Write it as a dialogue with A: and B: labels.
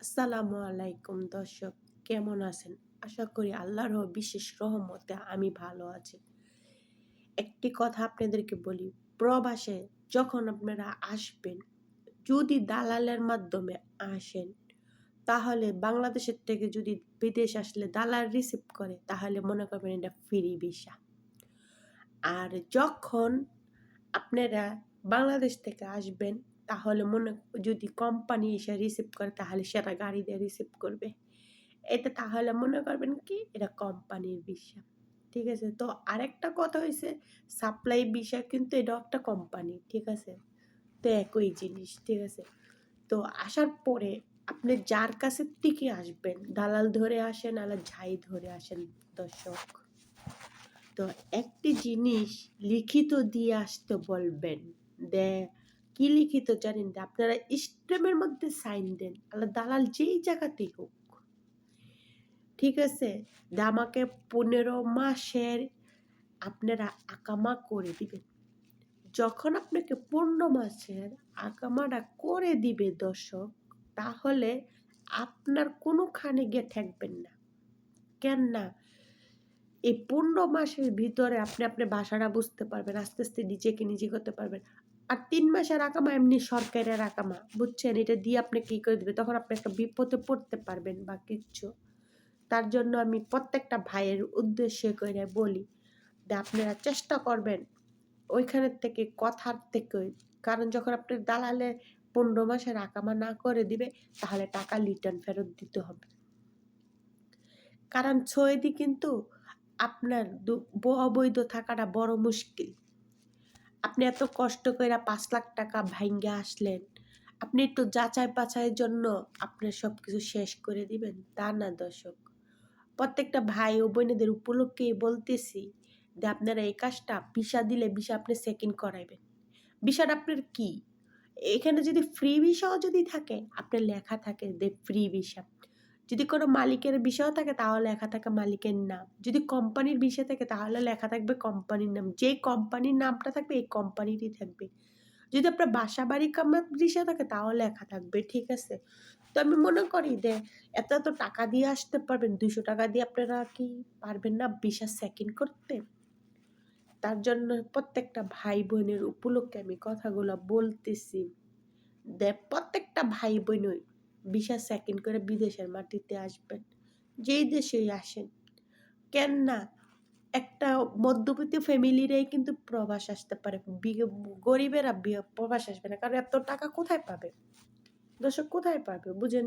A: আসসালামু আলাইকুম দর্শক, কেমন আছেন? আশা করি আল্লাহর বিশেষ রহমতে আমি ভালো আছি। একটি কথা আপনাদেরকে বলি, প্রবাসে যখন আপনারা আসবেন, যদি দালালের মাধ্যমে আসেন, তাহলে বাংলাদেশের থেকে যদি বিদেশ আসলে দালাল রিসিভ করে, তাহলে মনে করবেন এটা ফ্রি ভিসা। আর যখন আপনারা বাংলাদেশ থেকে আসবেন, তাহলে যদি কোম্পানি এসে রিসিভ করে, তাহলে সেটা গাড়ি দিয়ে রিসিভ করবে। এটা তাহলে মনে করবেন কি এটা কোম্পানির ভিসা। ঠিক আছে? তো আরেকটা কথা হইছে, সাপ্লাই ভিসা কিন্তু এটাও একটা কোম্পানি। ঠিক আছে? তো একই জিনিস। ঠিক আছে? তো আসার পরে আপনি যার কাছে থেকে আসবেন, দালাল ধরে আসেন আর যাই ধরে আসেন দর্শক, তো একটি জিনিস লিখিত দিয়ে আসতে বলবেন। দে কি লিখিত জানেন? আপনারা স্ট্যাম্পের মধ্যে সাইন দেন। আল্লাহ দালাল যেই জায়গাতেই হোক। ঠিক আছে? আমাকে ১৫ মাসের আপনারা আকামা করে দিবেন। যখন আপনাকে ১৫ মাসের আকামাটা করে দিবে দর্শক, তাহলে আপনার কোনোখানে গিয়ে ঠেকবেন না। কেন না? এই ১৫ মাসের ভিতরে আপনি আপনার বাসাটা বুঝতে পারবেন। আস্তে, আস্তে নিজেকে নিজে করতে পারবেন। আর ৩ মাসের আকামা এমনি সরকারের আকামা। বুঝছেন? এটা দিয়ে আপনি কি করে দিবে? তখন আপনি একটা বিপদে পড়তে পারবেন বা কিচ্ছু। তার জন্য আমি প্রত্যেকটা ভাইয়ের উদ্দেশ্যে কইরা বলি যে আপনারা চেষ্টা করবেন ওইখানের থেকে কথার থেকে, কারণ যখন আপনার দালালে ১৫ মাসের আকামা না করে দিবে, তাহলে টাকা রিটার্ন ফেরত দিতে হবে। কারণ সৌদি কিন্তু আপনার অবৈধ থাকাটা বড় মুশকিল। আপনি এত কষ্ট কইরা ৳৫,০০,০০০ ভাইঙ্গা আসলেন। আপনি একটু যাচাই-বাছাইয়ের জন্য আপনার সবকিছু শেষ করে দিবেন, তা না দর্শক। প্রত্যেকটা ভাই ও বোনেদের উপলক্ষে বলতেছি যে আপনারা এই কাজটা ভিসা দিলে ভিসা আপনি চেক-ইন করাইবেন। ভিসাটা আপনার কি? এখানে যদি ফ্রি ভিসাও যদি থাকে, আপনার লেখা থাকে যে ফ্রি ভিসা। যদি কোনো মালিকের ভিসাও থাকে, তাহলে লেখা থাকে মালিকের নাম। যদি কোম্পানির ভিসা থাকে, তাহলে লেখা থাকবে কোম্পানির নাম। যেই কোম্পানির নামটা থাকবে এই কোম্পানিরই থাকবে। যদি আপনার বাসা-বাড়ি কামার ভিসা থাকে, তাও লেখা থাকবে। ঠিক আছে? তো আমি মনে করি যে এত, এত টাকা দিয়ে আসতে পারবেন, ৳২০০ দিয়ে আপনারা কি পারবেন না ভিসা চেক-ইন করতে? তার জন্য প্রত্যেকটা ভাই-বোনের উপলক্ষে আমি কথাগুলো বলতেছি। প্রত্যেকটা ভাই-বোনই ভিসা চেক-ইন করে বিদেশের মাটিতে আসবেন। যেই দেশেই আসেন। কেন না? একটা মধ্যবিত্ত ফ্যামিলিরাই কিন্তু প্রবাস আসতে পারে। গরিবেরা প্রবাস আসবে না। কারণ এত টাকা কোথায় পাবে? দর্শক কোথায় পাবে? বুঝেন